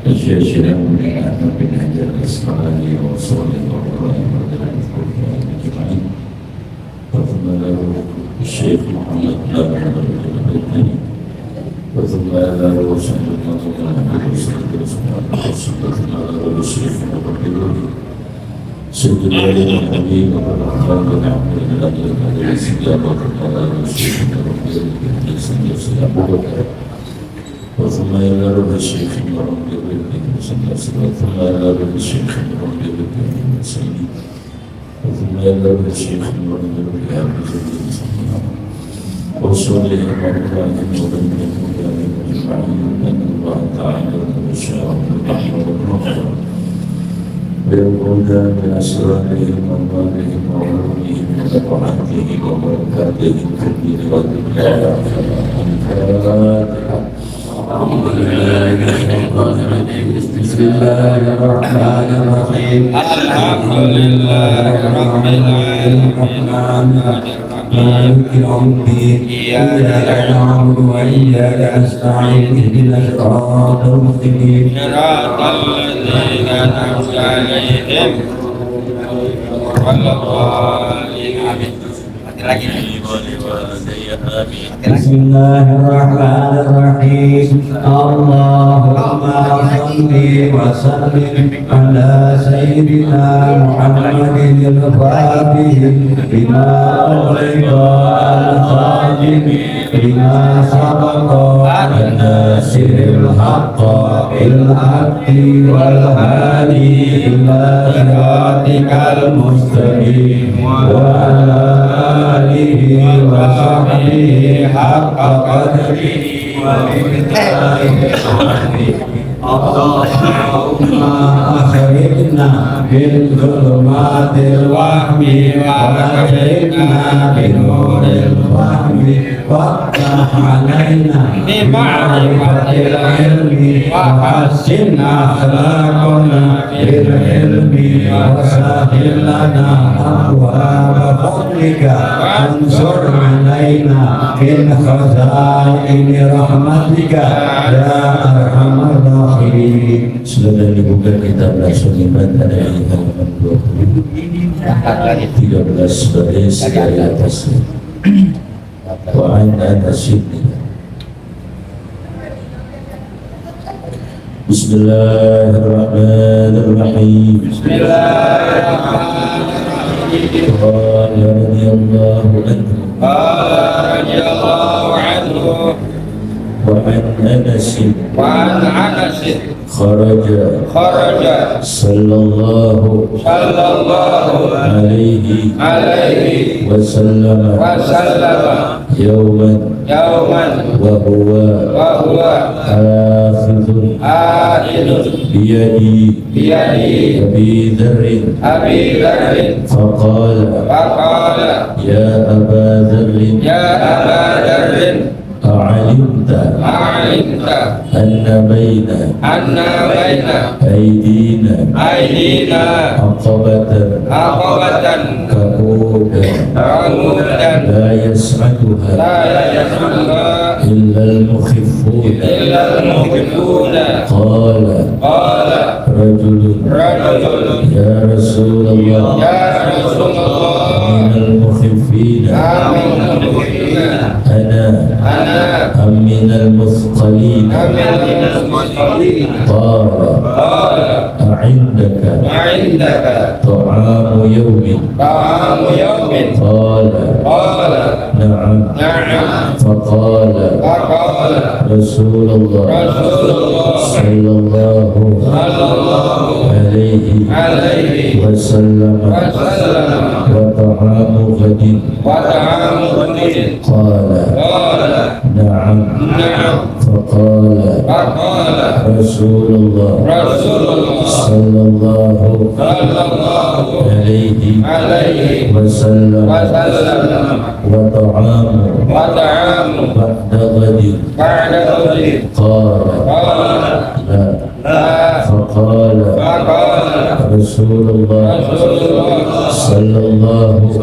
الشاشرة بن حجر الأسقلاني وصول الله أجمعين وثم له الشيخ محمد بن البدري وثم له سيد الشيخ سيد الوالد الحبيب الرحمن بن عبد الله الذي استجابة الله الشيخ وثم إلى روح الشيخ مرحبا ثم إلى روح الشيخ مرحبا بالسيد وثم إلى روح الشيخ مرحبا بالحافظ ورسوله مرحبا وبنته أجمعين أن الله تعالى وشاء الرحمة والرحمة ويقول بأسرارهم وأموالهم وعلومهم ونفحاتهم وبركاتهم في الدين والدنيا الفاتحة. أعوذ بالله من الشيطان الرجيم. بسم الله الرحمن الرحيم. الحمد لله رب العالمين مالك يوم الدين إياك نعبد وإياك نستعين اهدنا الصراط المستقيم صراط الذين أنعمت عليهم غير المغضوب عليهم. بسم الله الرحمن الرحيم. اللهم صل وسلم على سيدنا محمد الفاتح لما أغلق الخاتم لما سبق الناصر الحق بالحق والهادي إلى صراطك المستقيم وعلى آله وصحبه حق قدره ومقداره العظيم. اللهم أخرجنا من ظلمات الوهم وأخرجنا بنور الفهم وافتح علينا بمعرفة العلم وحسن أخلاقنا بالعلم وسهل لنا أبواب فضلك وانصر علينا من خزائن رحمتك يا أرحم الراحمين. Sudah dibuka kitab Rasulullah dari halaman 13 baris dari atasnya. Wa'an atasnya. Bismillahirrahmanirrahim. Bismillahirrahmanirrahim. Qala radiyallahu anhu. وعن أنس خرج صلى الله عليه وسلم يوما وهو آخذ بيد أبي ذر فقال يا أبا ذر أعلمت أن بين أيدينا عقبة كبودا لا يسعدها إلا المخفون. قال رجل يا رسول الله من المخفين أنا أم من المثقلين؟ قال أعندك طعام يوم؟ قال نعم. فقال رسول الله صلى الله عليه وسلم وطعام غد؟ قال نعم. فقال رسول الله صلى الله عليه وسلم وطعام بعد غد؟ قال لا. فقال Rasulullah sallallahu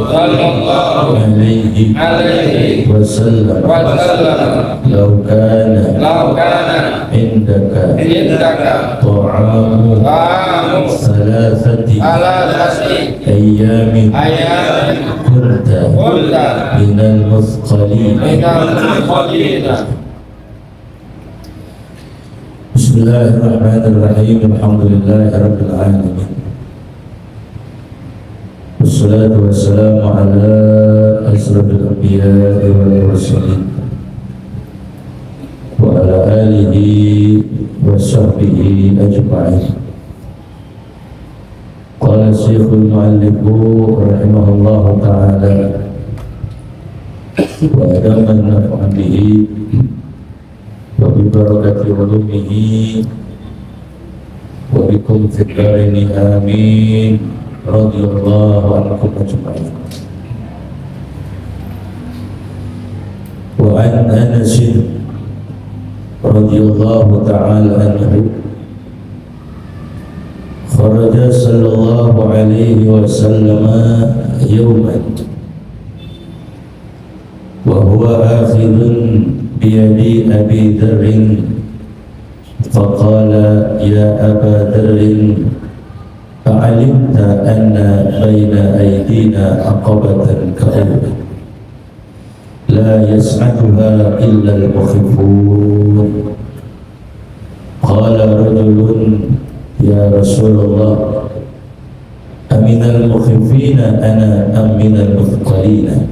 alaihi wasallam law kana indaka ta'amu thalathati ayyamin kunta minal muthqalin. Bismillahirrahmanirrahim. Alhamdulillahirabbil alamin. Wassalatu wassalamu ala asrofil anbiya'i wal mursalin wa ala alihi wa sahbihi ajma'in. Qala Syekhul Mu'allifu rahimahullahu ta'ala wa adaman naf'an bihi wa bi barakati ulumihi wa bikum fid dharaini amin. Radhiyallahu ankum ajma'in. Wa an Anas radhiyallahu ta'ala anhu kharaja sallallahu alaihi wasallam yawman wa huwa akhidun biyadi Abi Dharrin faqala ya Aba Dharrin a'alimta anna baina aydina aqabatan ka'ud la yas'aduha illa al-mukhifun. Qala rajulun ya Rasulullah aminal mukhifina ana am minal muthqalina.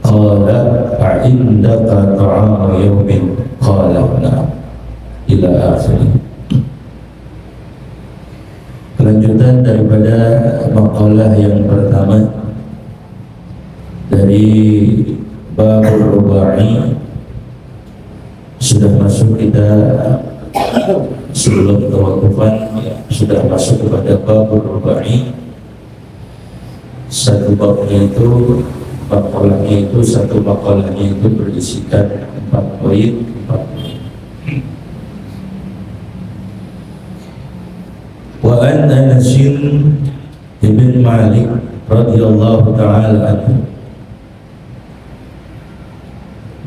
Qala a'indaka ta'amu yawmin. Qala na'am. Ila akhirih. Kelanjutan daripada makalah yang pertama dari bab rubai. Sudah masuk kita sebelum tawakufan, sudah masuk kepada bab rubai. Satu babnya itu, makalahnya itu, satu makalahnya itu berisikan 4 poin, 4 poin. Wa an Anas bin Malik radhiyallahu ta'ala anhu,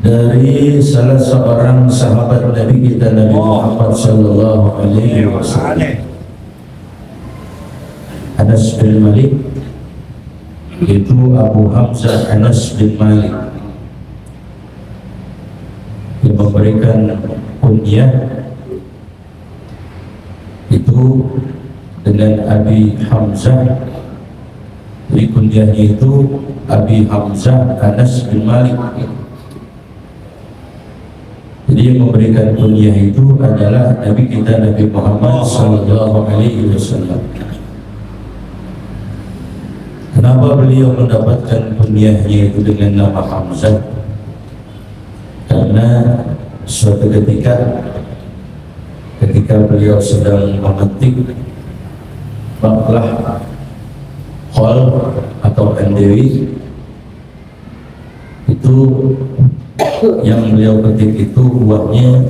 dari salah seorang sahabat Nabi kita Nabi Muhammad sallallahu alaihi wasallam, Anas bin Malik, itu Abu Hamzah Anas bin Malik, yang memberikan kunyah itu dengan Abi Hamzah. Jadi kunyahnya itu Abi Hamzah Anas bin Malik. Jadi yang memberikan kunyah itu adalah Nabi kita Nabi Muhammad sallallahu alaihi wasallam. Kenapa beliau mendapatkan kunyahnya itu dengan nama Hamzah? Karena suatu ketika beliau sedang memetik baklah khol atau endewi, itu yang beliau petik itu buahnya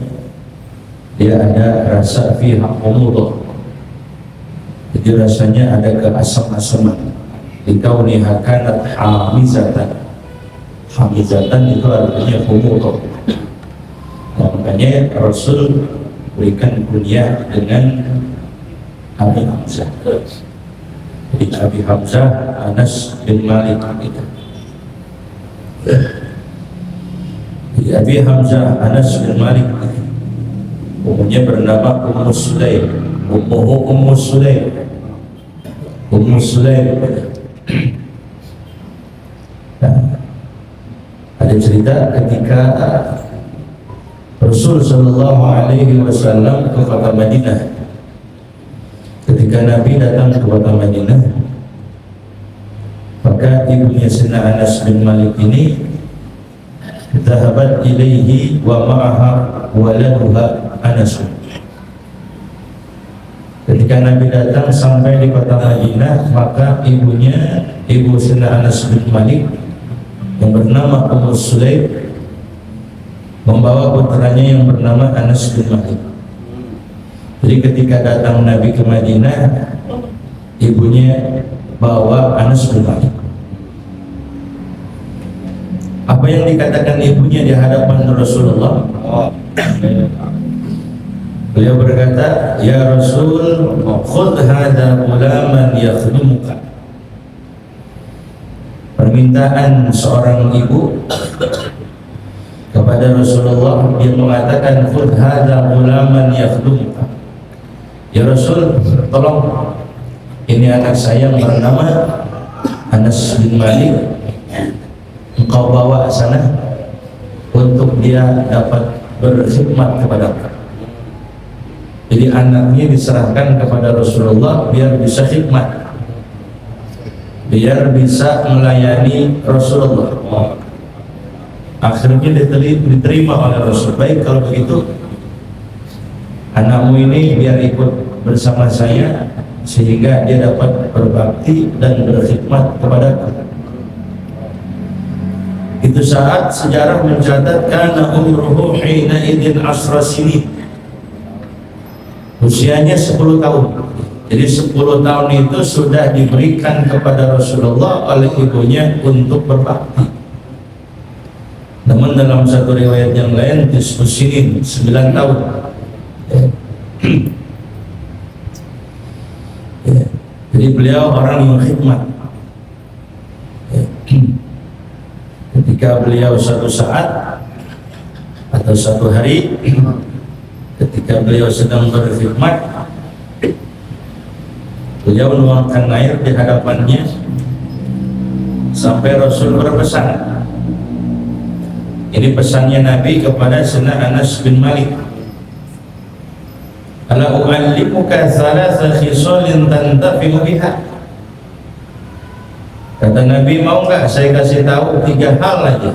dia ada rasa fiha umudah, jadi rasanya ada keasam-asaman. Dikauniha kanat hamizatan, hamizatan itu artinya umudah. Nah, makanya Rasul berikan kunyah dengan Abi Hamzah. Jadi Abi Hamzah Anas bin Malik itu. Jadi Abi Hamzah Anas bin Malik umumnya bernama Ummu Sulaim. Ummu Sulaim. Ummu Sulaim. Nah, ada cerita ketika Rasul sallallahu alaihi wasallam ke kota Madinah. Ketika Nabi datang ke kota Madinah, maka ibunya Sayyidina Anas bin Malik ini dhahabat ilaihi wa ma'aha waladuha Anas. Ketika Nabi datang sampai di kota Madinah, maka ibunya, ibu Sayyidina Anas bin Malik yang bernama Ummu Sulaim, membawa putranya yang bernama Anas bin Malik. Jadi ketika datang Nabi ke Madinah, ibunya bawa Anas bin Malik. Apa yang dikatakan ibunya di hadapan Rasulullah? Beliau berkata, "Ya Rasul, khudh hadha ghulaman yakhdumuka." Permintaan seorang ibu kepada Rasulullah, dia mengatakan, "Khudh hadha ghulaman yakhdumuka." Ya Rasul, tolong, ini anak saya bernama Anas bin Malik, engkau bawa sana untuk dia dapat berkhidmat kepadaku. Jadi anaknya diserahkan kepada Rasulullah biar bisa khidmat, biar bisa melayani Rasulullah. Akhirnya diterima oleh Rasul. Baik, kalau begitu anakmu ini biar ikut bersama saya sehingga dia dapat berbakti dan berkhidmat kepadaku. Itu saat sejarah mencatat kana umruhu hina idzin 10 sinin. Usianya 10 tahun. Jadi 10 tahun itu sudah diberikan kepada Rasulullah oleh ibunya untuk berbakti. Namun dalam satu riwayat yang lain 9 sinin, 9 tahun. Jadi beliau orang yang khidmat. Ketika beliau suatu saat atau suatu hari, ketika beliau sedang berkhidmat, beliau menuangkan air di hadapannya sampai Rasul berpesan. Ini pesannya Nabi kepada Sayyidina Anas bin Malik. Ala u'allimuka thalatha khisalin tantafi'u biha. Kata Nabi, mau nggak saya kasih tahu 3 hal aja,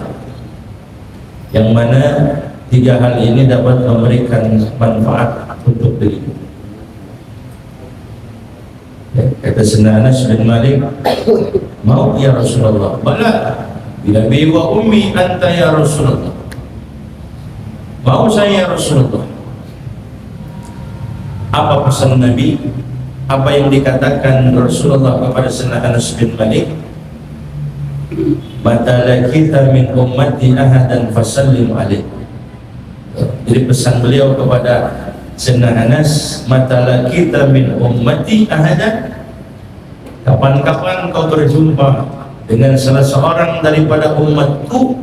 yang mana 3 hal ini dapat memberikan manfaat untuk dirimu. Kata Sayyidina Anas bin Malik, mau ya Rasulullah. Bala, bila bi wa ummi anta ya Rasulullah. Mau saya ya Rasulullah. Apa pesan Nabi? Apa yang dikatakan Rasulullah kepada Sayyidina Anas bin Malik? Matala kita min ummati ahadan fasallim alaih. Jadi pesan beliau kepada Sayyidina Anas, matala kita min ummati ahadan, kapan-kapan kau berjumpa dengan salah seorang daripada umatku,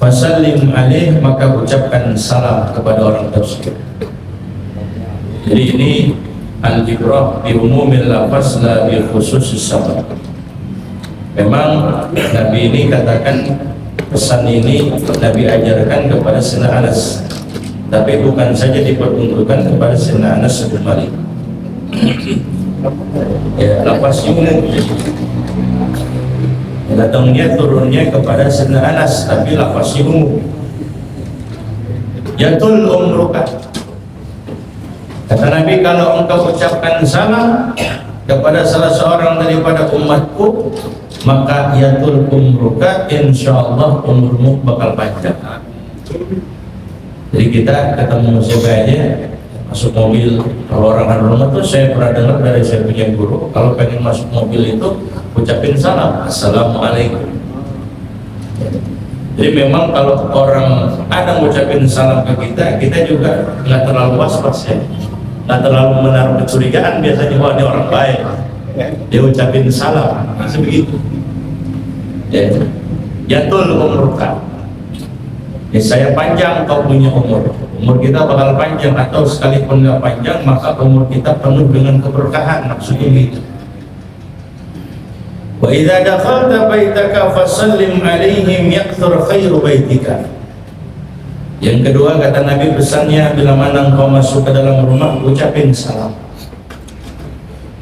fasallim alaih, maka ucapkan salam kepada orang tersebut. Jadi ini al-ibrah bi umumil lafaz la bi khususis sabab. Memang Nabi ini katakan pesan ini Nabi ajarkan kepada Sayyidina Anas, tapi bukan saja diperuntukkan kepada Sayyidina Anas bin Malik. Ya, lafaz umum. Datangnya turunnya kepada Sayyidina Anas, tapi lafaz umum. Yatul umruka. Kata Nabi, kalau engkau ucapkan salam kepada salah seorang daripada umatku, maka yatul umruka, insyaallah umurmu bakal panjang. Jadi kita ketemu siapa aja masuk mobil, kalau orang rumah tuh saya pernah dengar dari saya punya guru, kalau pengen masuk mobil itu ucapin salam, assalamualaikum. Jadi memang kalau orang ada ngucapin salam ke kita, kita juga nggak terlalu was-was ya, nggak terlalu menaruh kecurigaan. Biasanya wah ini orang baik, dia ucapin salam, sebegitu. Ya, yatul umruka. Ya, saya panjang kau punya umur kita bakal panjang, atau sekalipun nggak panjang maka umur kita penuh dengan keberkahan, maksudnya gitu. Wa idza dakhalta baitaka fasallim alaihim yakthur khairu baitika. Yang kedua, kata Nabi pesannya, bila mana engkau masuk ke dalam rumah ucapin salam.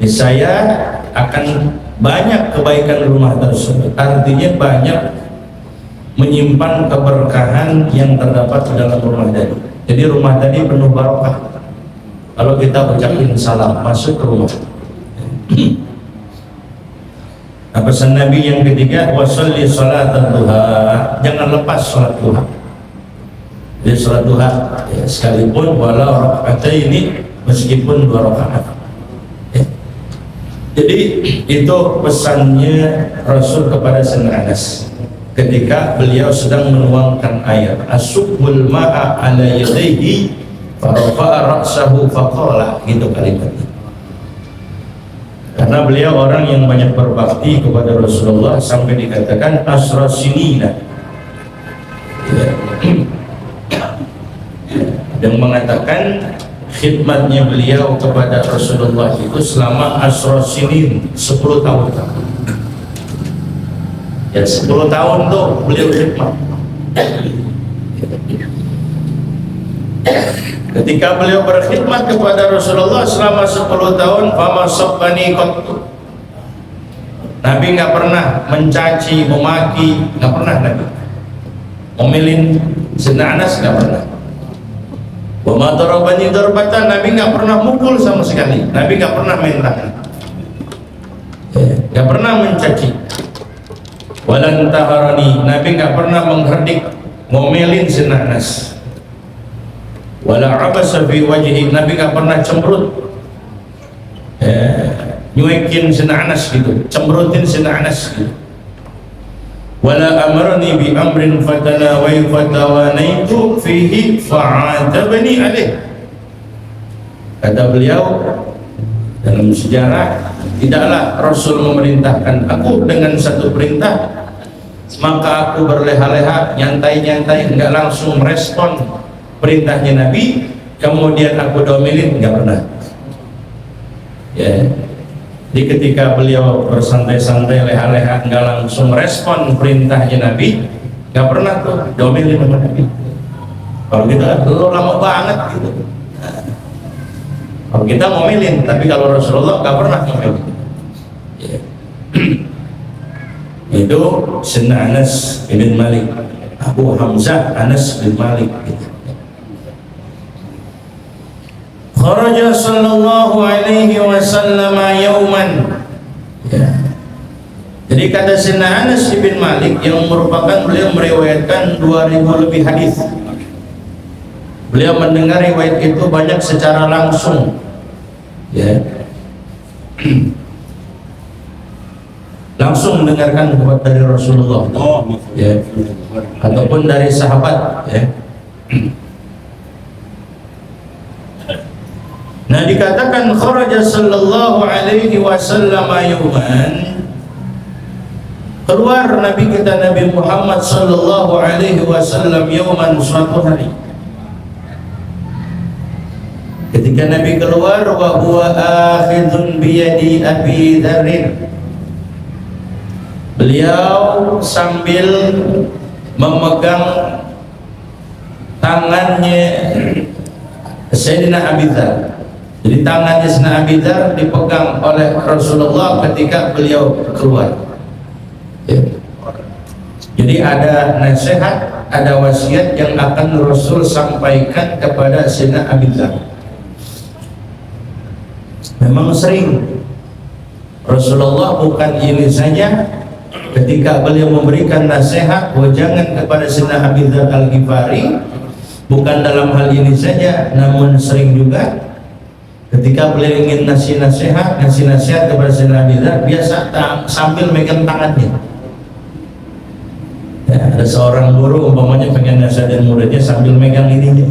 Saya akan banyak kebaikan rumah tersebut, artinya banyak menyimpan keberkahan yang terdapat di dalam rumah tadi. Jadi rumah tadi penuh barokah kalau kita ucapin salam masuk ke rumah. Nah, pesan Nabi yang ketiga, wasolli sholat duha, jangan lepas sholat duha. Jadi sholat duha ya, sekalipun walau rakaat ini, meskipun 2 rakaat. Jadi itu pesannya Rasul kepada Sayyidina Anas ketika beliau sedang menuangkan air, asubul ma'a ala yadayhi fa rafa'a ra'sahu faqala, gitu kalimatnya. Karena beliau orang yang banyak berbakti kepada Rasulullah sampai dikatakan asra sinina, yang mengatakan khidmatnya beliau kepada Rasulullah itu selama asra sinin, 10 tahun. Ya 10 tahun tuh beliau khidmat. Ketika beliau berkhidmat kepada Rasulullah selama 10 tahun, fama sabbani qattu. Nabi nggak pernah mencaci, memaki, nggak pernah Nabi. Ngomelin Sayyidina Anas nggak pernah. Wa ma darabani darbatan, Nabi nggak pernah mukul sama sekali. Nabi nggak pernah main tangan. Nggak pernah mencaci. Walan taharani, Nabi nggak pernah mengherdik, ngomelin Sayyidina Anas. Wala abasa fi wajhi, Nabi nggak pernah cemberut, nyuekin Sayyidina Anas gitu, cemberutin Sayyidina Anas gitu. Wala amarni bi amrin fatawanaitu fihi fa'atabani alaih. Kata beliau dalam sejarah, tidaklah Rasul memerintahkan aku dengan satu perintah maka aku berleha-leha, nyantai-nyantai, enggak langsung merespon perintahnya Nabi, kemudian aku domelin, enggak pernah. Ya. Jadi ketika beliau bersantai-santai, leha-leha, enggak langsung respon perintahnya Nabi, enggak pernah tuh domelin sama Nabi. Kalau kita dulu lama banget gitu. Kalau kita ngomelin, tapi kalau Rasulullah enggak pernah ngomelin. Ya. Itu Sayyidina Anas bin Malik, Abu Hamzah Anas bin Malik gitu. Kharaja sallallahu alaihi wasallam yauman. Ya. Jadi kata Sayyidina Anas bin Malik yang merupakan beliau meriwayatkan 2000 lebih hadis. Beliau mendengar riwayat itu banyak secara langsung. Ya. Langsung mendengarkan dari Rasulullah, ya, ataupun dari sahabat, ya. Nah, dikatakan kharaja sallallahu alaihi wasallam yauman, keluar Nabi kita Nabi Muhammad sallallahu alaihi wasallam yauman, suatu hari. Ketika Nabi keluar, wa huwa akhidun biyadi Abi Dzarrin, beliau sambil memegang tangannya Sayyidina Abi Dzar. Jadi tangannya Sayyidina Abi Dzar dipegang oleh Rasulullah ketika beliau keluar. Ya. Jadi ada nasihat, ada wasiat yang akan Rasul sampaikan kepada Sayyidina Abi Dzar. Memang sering Rasulullah bukan ini saja, ketika beliau memberikan nasihat, jangan kepada Sayyidina Abi Dzar Al-Ghifari, bukan dalam hal ini saja, namun sering juga ketika beliau ingin ngasih nasihat kepada Sayyidina Abi Dzar, biasa sambil megang tangannya. Ya, ada seorang guru umpamanya pengen nasihatin muridnya sambil megang ininya,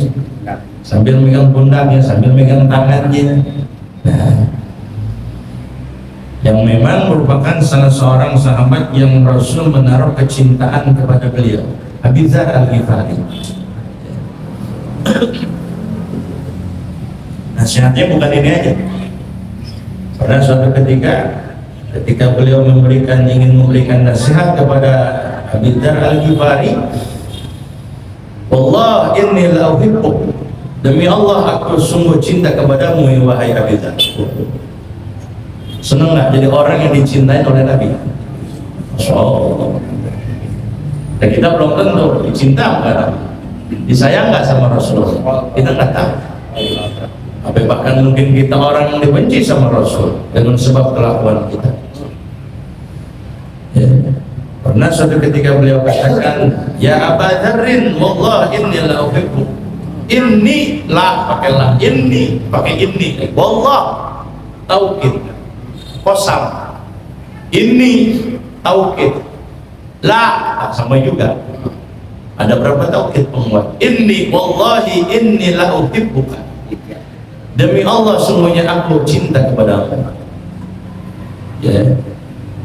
sambil megang pundaknya, sambil megang tangannya. Nah, yang memang merupakan salah seorang sahabat yang Rasul menaruh kecintaan kepada beliau, Abi Dzar Al-Ghifari. Nasihatnya bukan ini aja. Pada suatu ketika beliau ingin memberikan nasihat kepada Abi Dzar Al-Ghifari, "Wallah inni la uhibbuk." Demi Allah aku sungguh cinta kepadamu wahai Abi Dzar. Senang nggak jadi orang yang dicintai oleh Nabi? Masya Allah. Dan kita belum tentu dicinta nggak, disayang nggak sama Rasulullah, kita nggak tahu. Apa bahkan mungkin kita orang yang dibenci sama Rasul dengan sebab kelakuan kita. Ya. Pernah suatu ketika beliau katakan, "Ya Aba Dzarrin, wallah inni la uhibbuk." Inni lah pakai lah, inni pakai inni, wallah taukid. Qasam. Ini taukid. La sama juga. Ada berapa taukid penguat? Inni wallahi inni la uhibbuka. Demi Allah sungguhnya aku cinta kepada Allah. Ya.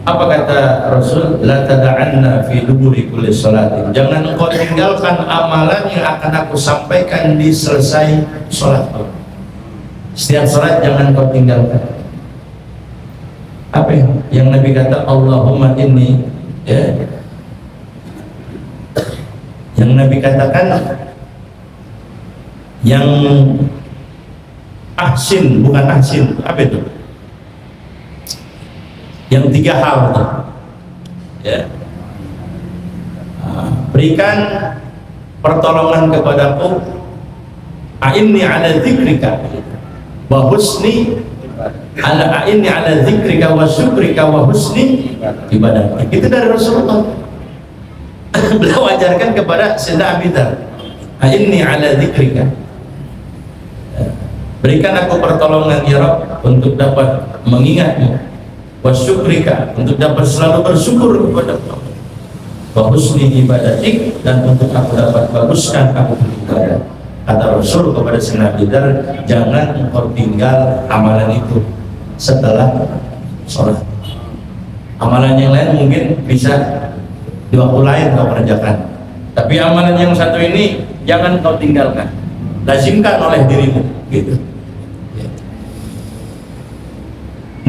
Apa kata Rasul? La tada'anna fi duburi kulli salatin. Jangan engkau tinggalkan amalan yang akan aku sampaikan di selesai salat. Setiap salat jangan kau tinggalkan. Apa yang Nabi kata? Allahumma inni, ya. Yang Nabi katakan yang ahsin, bukan ahsin, apa itu? Yang 3 hal, ya. Berikan pertolongan kepadaku, a'inni ala dzikrika wa husni a'inni ala dzikrika wa syukrika wa husni ibadatik. Itu dari Rasulullah. Beliau ajarkan kepada Sayyidina Abi Dzar, a'inni ala dzikrika, berikan aku pertolongan ya Rabb untuk dapat mengingatmu, wa syukrika untuk dapat selalu bersyukur kepada Allah, wa husni ibadatik dan untuk aku dapat baguskan aku beribadah. Kata Rasul kepada Sayyidina Abi Dzar, jangan engkau tinggal amalan itu setelah sholat. Amalan yang lain mungkin bisa di waktu lain kau kerjakan, tapi amalan yang satu ini jangan kau tinggalkan, lazimkan oleh dirimu, gitu.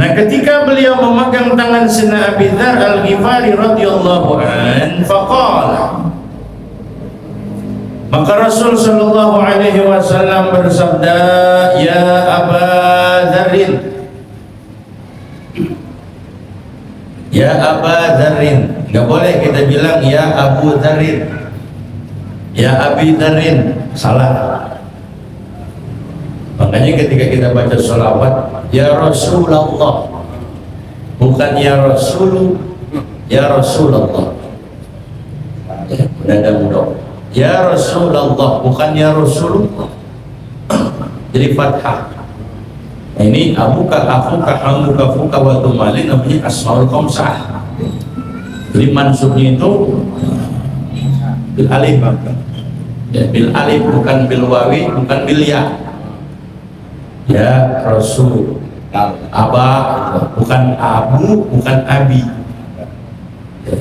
Nah, ketika beliau memegang tangan Sayyidina Abi Dzar Al-Ghifari radhiyallahu an, faqala, maka Rasul sallallahu alaihi wasallam bersabda, ya Aba Dzarrin, ya Aba Dzarrin. Nggak boleh kita bilang ya Abu Dzarrin, ya Abi Dzarrin, salah. Makanya ketika kita baca sholawat, ya Rasulullah, bukan ya Rasul, ya Rasulullah. Ya, ada mudah. Ya Rasulullah, bukan ya Rasulullah. Jadi fathah. Nah, ini abuka, akuka, hamuka, fuka, wa tumali namanya asmaul khamsah. Jadi mansubnya itu bil alif, ya, bil alif, bukan bil wawi, bukan bil ya. Ya Rasul, Aba, bukan Abu, bukan Abi. Ya,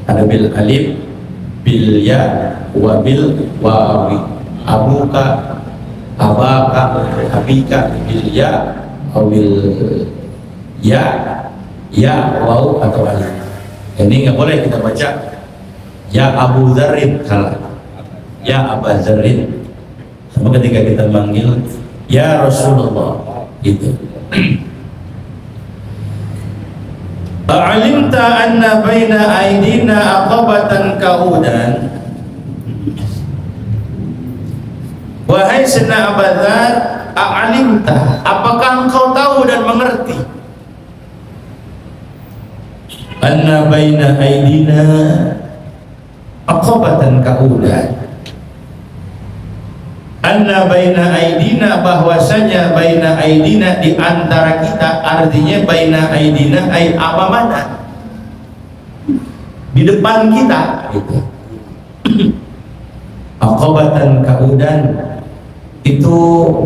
ada bil alif, bil ya, wa bil wawi. Abuka, abaka, abika, bil ya, bil ya, ya, waw atau alif. Ini nggak boleh kita baca ya Abu Dzarrin, salah. Ya Aba Dzarrin. Sama ketika kita manggil ya Rasulullah, gitu. A'alimta anna baina aidina aqabatan kaudan. Wahai Sayyidina Abu Dzar, a'alimta, apakah engkau tahu dan mengerti? Anna baina aidina aqabatan kaudan. Anna baina aidina, bahwasanya baina aidina di antara kita, artinya baina aidina ay amamana, di depan kita, gitu. Aqabatan kaudan itu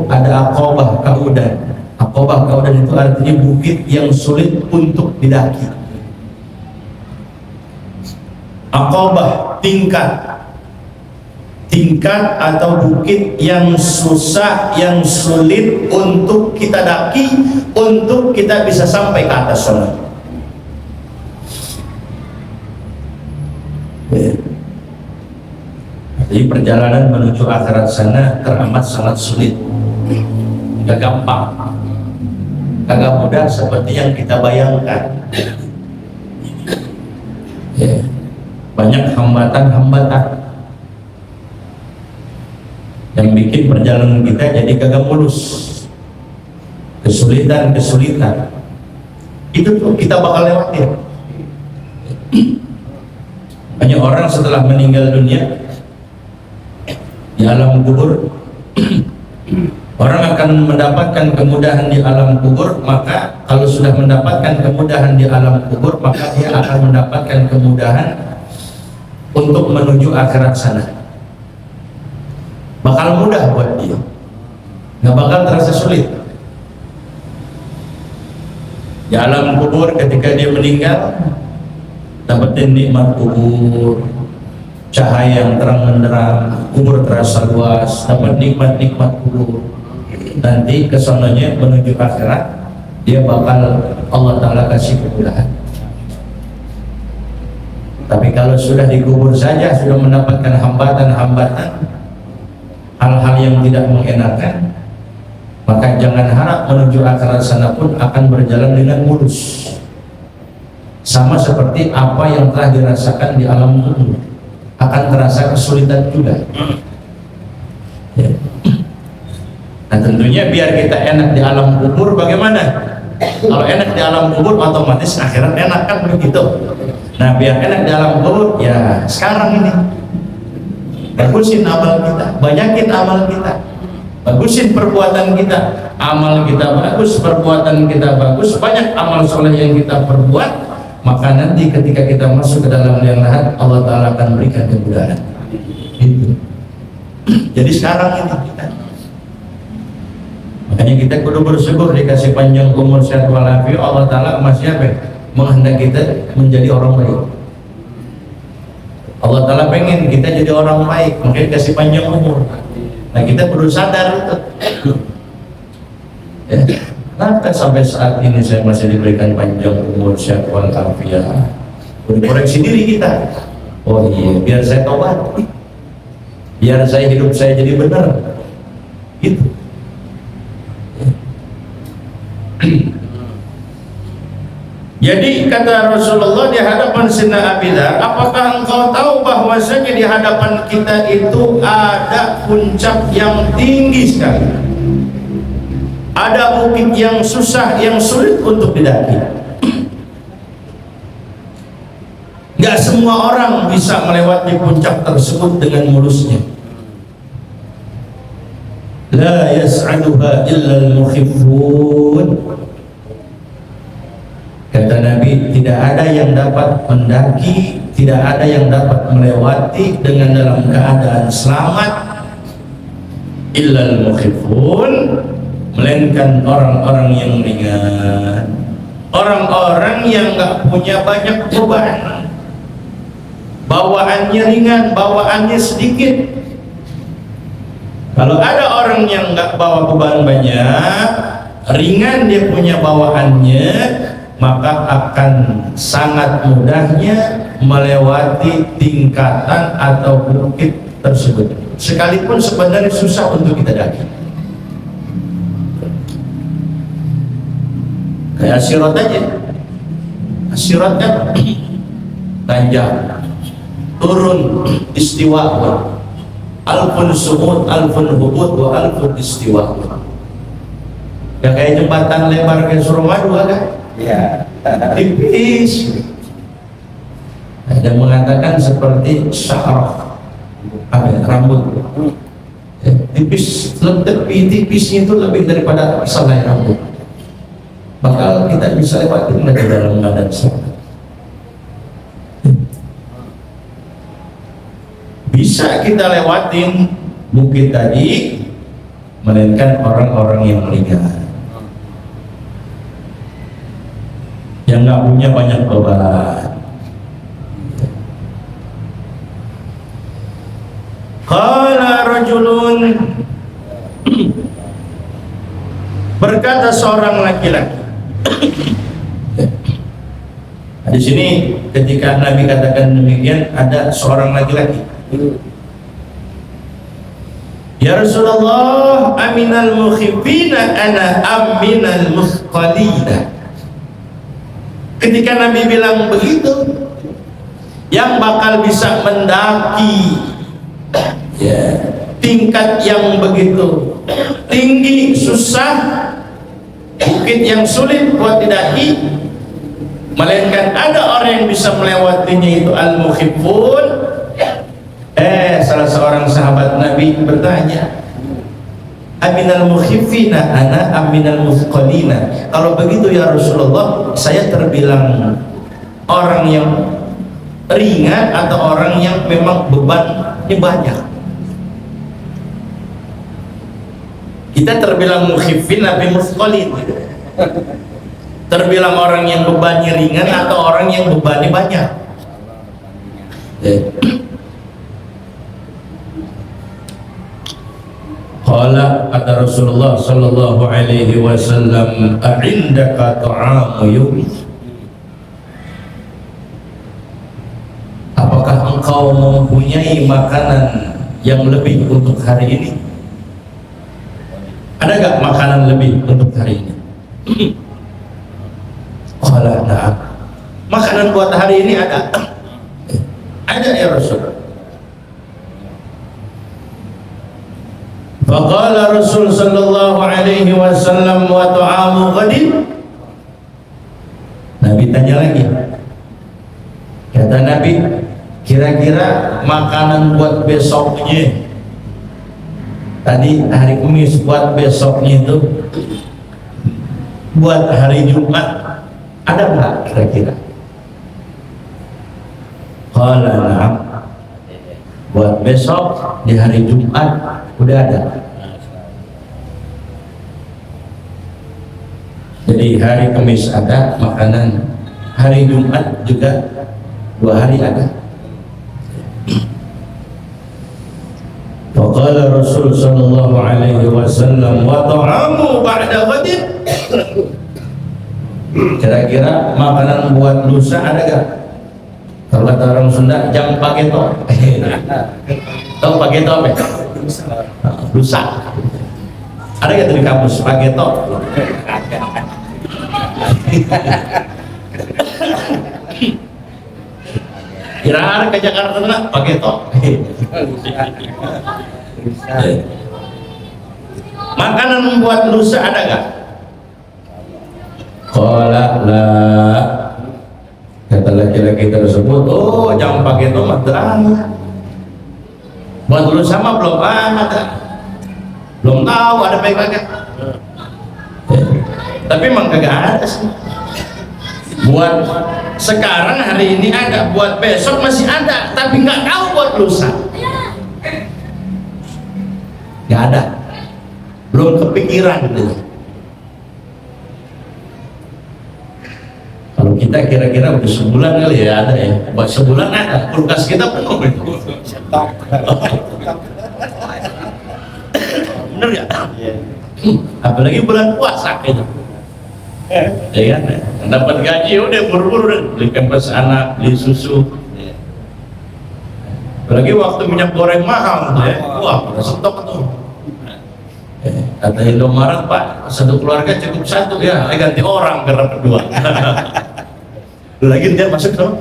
ada aqabah kaudan. Aqabah kaudan itu artinya bukit yang sulit untuk didaki. Aqabah tingkat atau bukit yang susah, yang sulit untuk kita daki, untuk kita bisa sampai ke atas sana. Jadi perjalanan menuju akhirat sana teramat sangat sulit, gak gampang, kagak mudah seperti yang kita bayangkan. Banyak hambatan-hambatan yang bikin perjalanan kita jadi kagak mulus, kesulitan itu tuh kita bakal lewatin. Banyak orang setelah meninggal dunia di alam kubur Orang akan mendapatkan kemudahan di alam kubur, maka kalau sudah mendapatkan kemudahan di alam kubur, maka dia akan mendapatkan kemudahan untuk menuju akhirat sana. Bakal mudah buat dia, nggak bakal terasa sulit. Di alam kubur ketika dia meninggal, dapetin nikmat kubur, cahaya yang terang benderang, kubur terasa luas, dapat nikmat-nikmat kubur. Nanti kesananya menuju akhirat, dia bakal Allah Ta'ala kasih kemudahan. Tapi kalau sudah dikubur saja, sudah mendapatkan hambatan-hambatan, hal-hal yang tidak mengenakan, maka jangan harap menuju akhirat sana pun akan berjalan dengan mulus. Sama seperti apa yang telah dirasakan di alam kubur, akan terasa kesulitan juga. Ya. Nah tentunya biar kita enak di alam kubur, bagaimana? Kalau enak di alam kubur otomatis akhirat enak, kan begitu. Nah biar enak di alam kubur, ya sekarang ini bagusin amal kita, banyakin amal kita, bagusin perbuatan kita. Amal kita bagus, perbuatan kita bagus, banyak amal soleh yang kita perbuat, maka nanti ketika kita masuk ke dalam liang lahat, Allah Ta'ala akan berikan kemudahan. Itu. Jadi sekarang ini kita, makanya kita kudu bersyukur dikasih panjang umur, sehat walafiat. Allah Ta'ala masih apa? Menghendaki kita menjadi orang baik. Allah Ta'ala pengen kita jadi orang baik, makanya dikasih panjang umur. Nah kita perlu sadar itu. Ya. Kenapa sampai saat ini saya masih diberikan panjang umur, sehat walafiat? Koreksi diri kita. Oh iya, biar saya tobat, biar saya hidup saya jadi benar. Gitu. Jadi kata Rasulullah di hadapan Sayyidina Abi Dzar, apakah engkau tahu bahwasanya di hadapan kita itu ada puncak yang tinggi sekali, ada bukit yang susah, yang sulit untuk didaki. Gak semua orang bisa melewati puncak tersebut dengan mulusnya. La yas'aduha illa al-mukhifun. Kata Nabi, tidak ada yang dapat mendaki, tidak ada yang dapat melewati dengan dalam keadaan selamat illal mukhifun, melainkan orang-orang yang ringan, orang-orang yang nggak punya banyak beban, bawaannya ringan, bawaannya sedikit. Kalau ada orang yang nggak bawa beban banyak, ringan dia punya bawaannya, maka akan sangat mudahnya melewati tingkatan atau bukit tersebut, sekalipun sebenarnya susah untuk kita daki. Kayak sirat aja, sirat kan tanjak, turun, istiwa, alfun su'ud, alfun hubud, wa alfun istiwa. Ya kayak jembatan lebar ke Suramadu kan? Ya, tipis. Ada mengatakan seperti sya'rah, rambut. Ya, tipis, lebih tipisnya itu lebih daripada selai rambut. Bakal kita bisa lewatin lagi dalam keadaan selamat. Bisa kita lewatin bukit tadi, melainkan orang-orang yang ringan, yang nggak punya banyak beban. Qala rajulun, berkata seorang laki-laki. Di sini ketika Nabi katakan demikian, ada seorang laki-laki. Ya Rasulullah, aminal mukhifina ana aminal muthqalina. Ketika Nabi bilang begitu, yang bakal bisa mendaki ya, tingkat yang begitu tinggi, susah, bukit yang sulit buat didaki, melainkan ada orang yang bisa melewatinya, itu al-mukhifun. Salah seorang sahabat Nabi bertanya, aminal mukhiffina ana aminal muthqalina. Kalau begitu ya Rasulullah, saya terbilang orang yang ringan atau orang yang memang bebannya banyak? Kita terbilang mukhiffin tapi muthqalin, terbilang orang yang bebannya ringan atau orang yang bebannya banyak. Qala, kata Rasulullah sallallahu alaihi wasallam, a'indaka ta'amu yawmi? Apakah engkau mempunyai makanan yang lebih untuk hari ini? Ada gak makanan lebih untuk hari ini? Qala na'am. Makanan buat hari ini ada. Ada ya Rasul. Faqala Rasul sallallahu alaihi wasallam, wa ta'amu ghadin? Nabi tanya lagi. Kata Nabi, kira-kira makanan buat besoknya, tadi hari Kamis, buat besoknya itu, buat hari Jumat, ada nggak kira-kira? Qala na'am. Buat besok di hari Jumat udah ada. Jadi hari Kamis ada makanan, hari Jumat juga 2 hari ada. Faqala Rasul sallallahu alaihi wasallam, wa ta'amu ba'da ghadin? Kira-kira makanan buat lusa ada gak? Kalau kata orang Sunda, jam pageto. Tahu pageto apa? Lusa. Ada gak tuh di kampus pageto? Kira-kira ke Jakarta nggak pageto? Makanan membuat lusa ada gak? Qala la. Kata laki-laki tersebut, oh jangan pakai tomat terang. Buat dulu sama belum ada, belum tahu ada baik-baiknya. Tapi emang kagak ada sih. Buat sekarang hari ini ada, buat besok masih ada, tapi nggak tahu buat lusa. Nggak ada, belum kepikiran gitu. Kalau kita kira-kira udah sebulan kali ya ada ya, buat sebulan ada, kulkas kita penuh. Bener ya? Apalagi bulan puasa gitu. Ya kan? Dapat gaji udah buru-buru beli pampers anak, beli susu. Apalagi waktu minyak goreng mahal ya, wah stok tuh. Kata Indomaret, Pak, satu keluarga cukup satu ya, ganti orang karena berdua. Lagi dia masuk dong.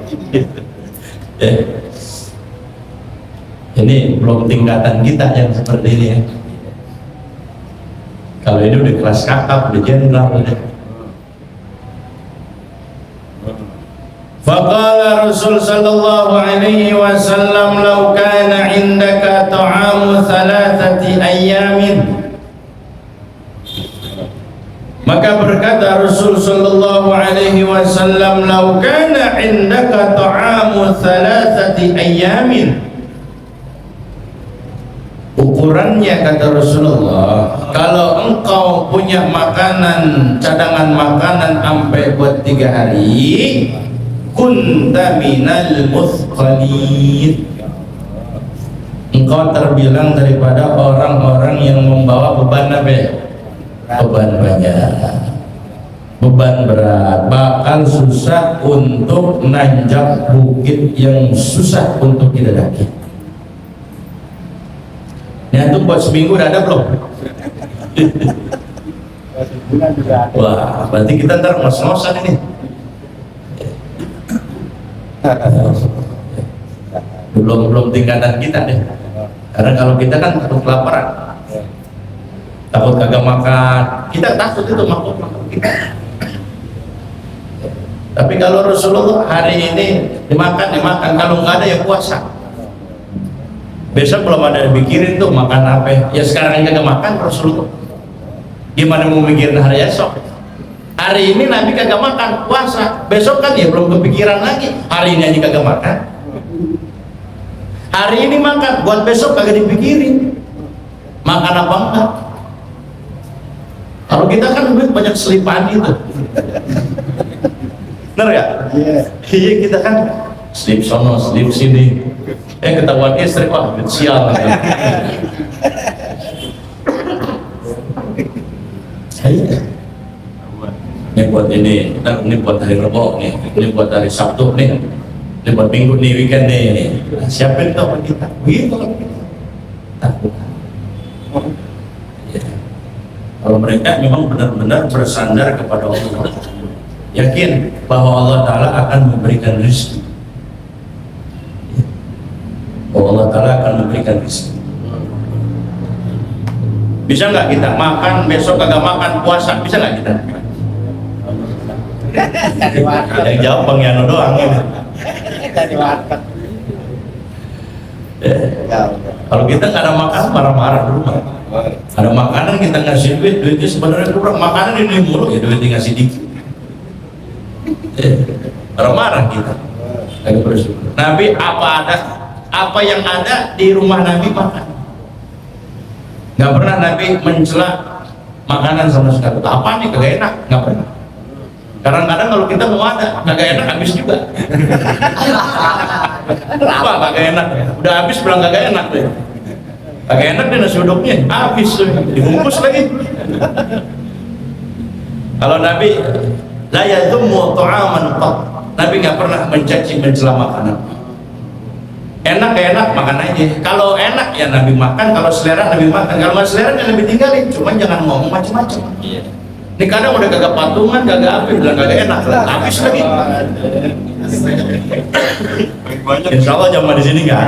Ini belum tingkatan kita yang seperti ini ya. Kalau ini udah kelas kakap, udah jenderal udah. Faqala Rasul sallallahu alaihi wasallam, "Law kana 'indaka ta'amu 3 ayyamin." Maka berkata Rasul sallallahu alaihi wasallam, "Law kana 'indaka ta'amu 3 ayyamin." Ukurannya kata Rasulullah, kalau engkau punya makanan, cadangan makanan sampai buat 3 hari, kunta minal muthqalin. Engkau terbilang daripada orang-orang yang membawa beban apa? Beban banyak, beban berat, bakal susah untuk nanjak bukit yang susah untuk kita daki. Ini antum buat seminggu udah ada belum? Wah, berarti kita ntar ngos-ngosan ini. Belum tingkatan kita deh. Karena kalau kita kan takut kelaparan, takut kagak makan, kita takut itu makan kita. Tapi kalau Rasulullah hari ini dimakan, kalau nggak ada ya puasa. Besok belum ada dipikirin tuh makan apa ya sekarang kagak makan Rasulullah. Gimana mau mikirin hari esok? Hari ini Nabi kagak makan puasa, besok kan ya belum kepikiran lagi. Hari ini aja kagak makan. Hari ini makan, buat besok kagak dipikirin makan apa enggak. Kalau kita kan duit banyak selipan itu. Bener ya? Iya, kita kan slip sono, slip sini. Ketahuan istri, wah sial. Ini buat ini buat hari Rabu nih, ini buat hari Sabtu nih, ini buat Minggu nih, weekend nih. Siapin tuh kita, begitu kan kita. Takut. Ya. Kalau mereka memang benar-benar bersandar kepada Allah, yakin bahwa Allah Ta'ala akan memberikan rezeki. Bahwa Allah Ta'ala akan memberikan rezeki. Bisa nggak kita makan besok kagak makan puasa? Bisa nggak kita? Yang jawab Bang Yano doang ya. Kalau kita nggak ada makan marah-marah dulu. Ada makanan kita ngasih duitnya sebenarnya kurang, makanan ini mulu ya duitnya ngasih dikit. Marah-marah kita. Kagak bersyukur. Nabi apa yang ada di rumah Nabi makan. Nggak pernah Nabi mencela makanan sama sekali. Apa nih kagak enak? Nggak pernah. Kadang-kadang kalau kita mau ada kagak enak habis juga. Apa kagak enak? Udah habis bilang kagak enak deh. Kagak enak deh nasi uduknya habis tuh, dibungkus lagi. Kalau Nabi la yadhummu ta'aman qat. Nabi nggak pernah mencaci mencela makanan. Enak makan aja. Kalau enak ya Nabi makan, kalau selera Nabi makan, kalau nggak selera ya Nabi tinggalin. Cuman jangan ngomong macam-macam. Ini kadang udah kagak patungan, kagak apa, bilang kagak enak, habis lagi. Insya Allah jamaah di sini nggak.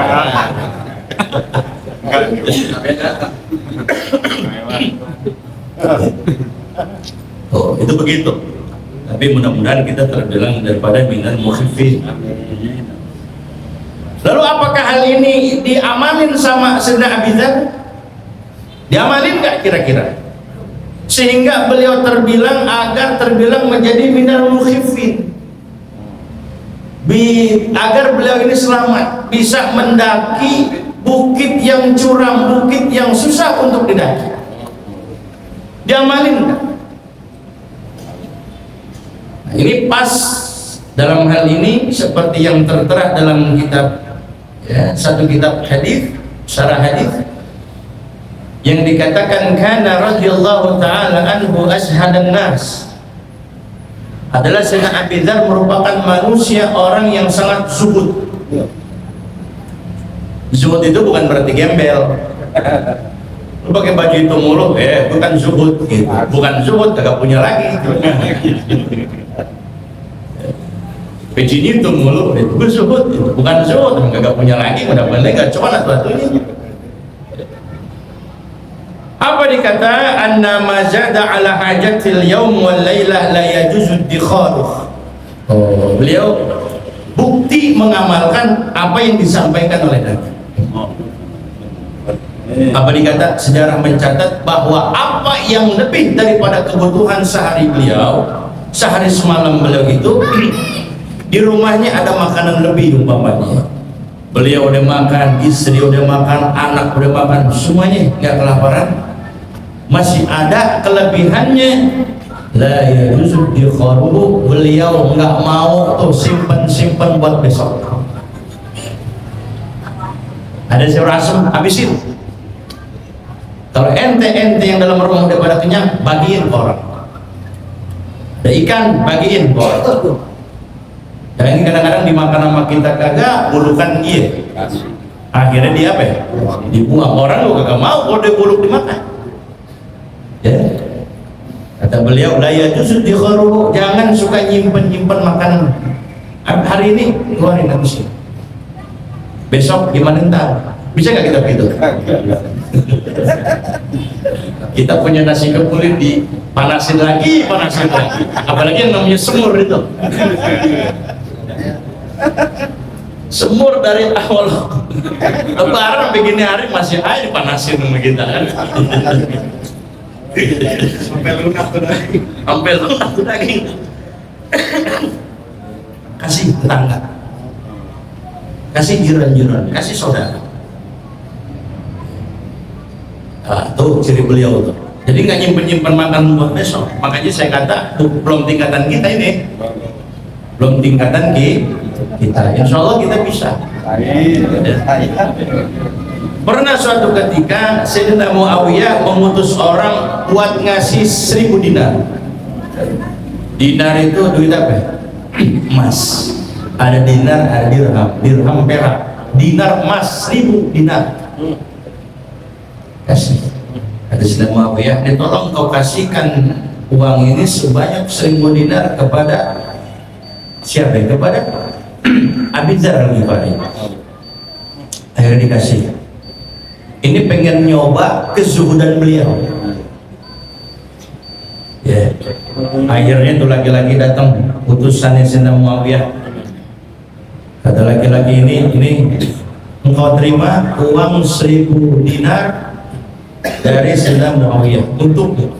Oh, itu begitu. Tapi mudah-mudahan kita terbilang daripada minal mukhifin. Lalu apakah hal ini diamalin sama Sayyidina Abi Dzar? Diamalin nggak kira-kira? Sehingga beliau terbilang menjadi minal mukhifin. Agar beliau ini selamat, bisa mendaki bukit yang curam, bukit yang susah untuk didaki. Diamalin nggak? Nah, ini pas dalam hal ini seperti yang tertera dalam kitab satu kitab hadis, syarah hadis yang dikatakan kana radhiyallahu taala anhu ashhadan nas, adalah Sayyidina Abi Dzar merupakan manusia orang yang sangat zuhud. Zuhud itu bukan berarti gembel. Lu pakai baju itu mulu, bukan zuhud gitu. Bukan zuhud, kagak punya lagi. Peci itu mulu, itu zuhud, bukan zuhud, kagak punya lagi, mudah-mudahan gak cuan atuh-atuhnya. Apa dikata anna ma zada ala hajatil yaum wal lailah la yajuzu dikharuh. Beliau bukti mengamalkan apa yang disampaikan oleh Nabi. Apa dikata? Sejarah mencatat bahwa apa yang lebih daripada kebutuhan sehari beliau, sehari semalam beliau itu di rumahnya ada makanan lebih umpamanya. Beliau udah makan, istri udah makan, anak udah makan, semuanya nggak kelaparan. Masih ada kelebihannya. La yajuzu dikharuhu, beliau nggak mau tuh simpen buat besok. Ada sayur asem, habisin. Kalau ente yang dalam rumah udah pada kenyang, bagiin ke orang. Ada ikan, bagiin ke orang. Dan ini kadang-kadang dimakan sama kita kagak, bulukan iya. Akhirnya dia apa ya? Dibuang. Orang lu kagak mau kalau dia buluk dimakan. Ya. Kata beliau, la yajuzu dikharuhu, jangan suka nyimpen makanan. Hari ini keluarin habis. Besok gimana ntar? Bisa nggak kita begitu? Kita punya nasi kepuli dipanasin lagi. Apalagi yang namanya semur itu. Semur dari awal Lebaran begini hari masih aja dipanasin sama kita kan. Sampai lunak tuh daging. Sampai lunak tuh daging. Kasih tetangga, kasih jiran-jiran, kasih saudara. Nah, tuh ciri beliau tuh. Jadi nggak nyimpen-nyimpen makan buat besok. Makanya saya kata tuh, belum tingkatan kita ini, belum tingkatan kita. Insya Allah kita bisa. Pernah suatu ketika Sayyidina Muawiyah mengutus orang buat ngasih 1000 dinar. Dinar itu duit apa? Emas. Ada dinar, ada dirham. Dirham perak. Dinar emas 1000 dinar. Kasih. Ada Sayyidina Muawiyah, tolong kau kasihkan uang ini sebanyak 1000 dinar kepada siapa ya? Kepada Abi Dzar Al-Ghifari. Akhirnya dikasih. Ini pengen nyoba kezuhudan beliau. Ya. Akhirnya tuh laki-laki datang, utusannya Sayyidina Muawiyah. Kata laki-laki ini engkau terima uang 1000 dinar dari Sayyidina Muawiyah untukmu.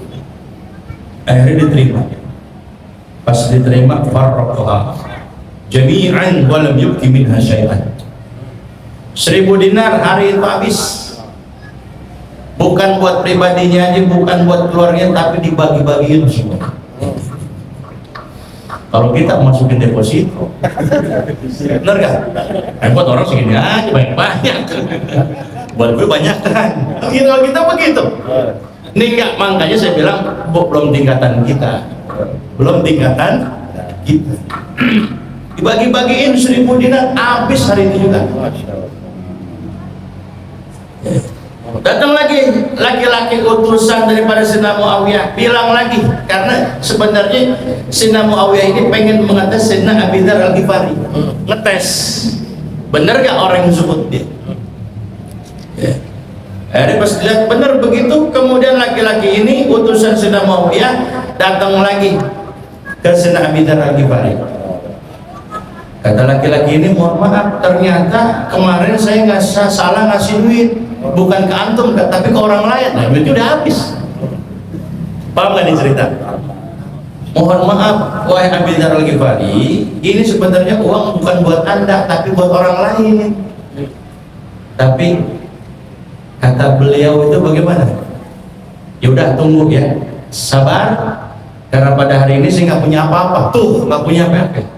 Akhirnya diterima. Pas diterima, farraqaha jami'an wa lam yubqi minha syai'an. 1000 dinar hari itu habis. Bukan buat pribadinya aja, bukan buat keluarganya, tapi dibagi-bagiin semua. Kalau kita masukin deposito, bener gak? Buat orang segini aja banyak-banyak. Buat gue banyak kan? Kalau kita begitu. Ini enggak, makanya saya bilang belum tingkatan kita. Belum tingkatan kita. Dibagi-bagiin 1000 dinar, habis hari itu juga. Datang lagi laki-laki utusan daripada Sayyidina Muawiyah, bilang lagi, karena sebenarnya Sayyidina Muawiyah ini pengen mengetes Sayyidina Abi Dzar Al-Ghifari, ngetes bener gak orang yang zuhud dia. Akhirnya pas dilihat bener begitu, kemudian laki-laki ini utusan Sayyidina Muawiyah datang lagi ke Sayyidina Abi Dzar Al-Ghifari. Kata laki-laki ini, mohon maaf, ternyata kemarin saya salah ngasih duit, bukan ke antum, tapi ke orang lain. Nah, duitnya udah habis. Paham gak nih cerita? Mohon maaf, wahai Abi Dzar Al-Ghifari, ini sebenarnya uang bukan buat anda, tapi buat orang lain. Tapi kata beliau itu bagaimana? Ya udah, tunggu ya, sabar, karena pada hari ini saya nggak punya apa-apa. Tuh, nggak punya apa-apa.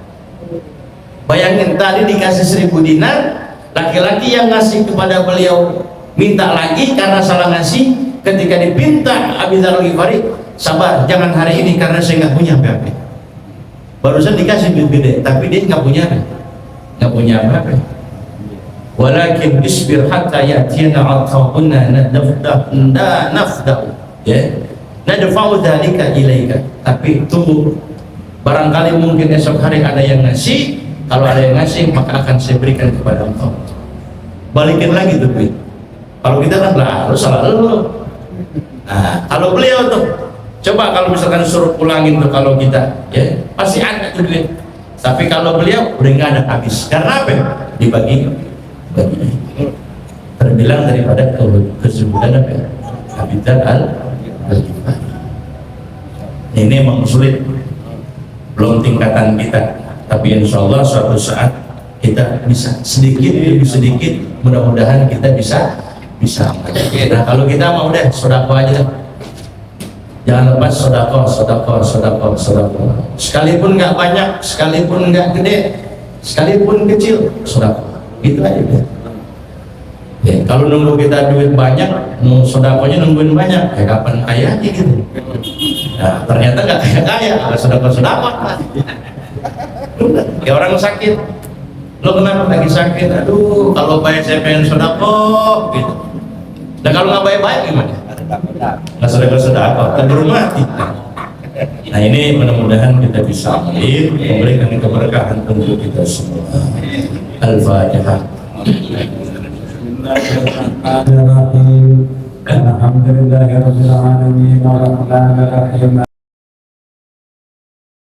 Bayangin, tadi dikasih 1000 dinar, laki-laki yang ngasih kepada beliau minta lagi karena salah ngasih. Ketika dipinta Abi Dzar Al-Ghifari, sabar, jangan hari ini karena saya nggak punya apa-apa. Barusan dikasih duit gede, tapi dia nggak punya apa? Nggak punya apa-apa. Walakin isbir hatta ya'tiyana 'ata'una nafdahu, ya, nadfa'u dzalika ilaika. Tapi tunggu, barangkali mungkin esok hari ada yang ngasih. Kalau ada yang ngasih, maka akan saya berikan kepada engkau. Balikin lagi tuh duit. Kalau kita kan lah, lu salah lu. Nah, kalau beliau tuh, coba kalau misalkan suruh pulangin tuh, kalau kita, ya pasti ada tuh duit. Tapi kalau beliau udah nggak ada, habis. Karena apa? Dibagi. Terbilang daripada kezuhudan apa? Abi Dzar Al-Ghifari. Ini memang sulit, belum tingkatan kita. Tapi insya Allah suatu saat kita bisa sedikit demi sedikit, mudah-mudahan kita bisa. Nah, kalau kita mau deh sedekah aja, jangan lepas sedekah. Sekalipun nggak banyak, sekalipun nggak gede, sekalipun kecil, sedekah. Gitu aja deh. Ya, kalau nunggu kita duit banyak, sedekahnya nungguin banyak, kayak kapan kaya aja gitu. Nah, ternyata nggak kaya, ada sedekah. Kayak orang sakit, lo kenapa lagi sakit? Aduh, kalau baik saya pengen sedekah gitu. Dan kalau nggak baik-baik gimana? Nggak sedekah, keburu mati. Nah, ini mudah-mudahan kita bisa memberikan keberkahan untuk kita semua. Al-Fatihah. Alhamdulillahirabbil alamin arrahmanir rahim.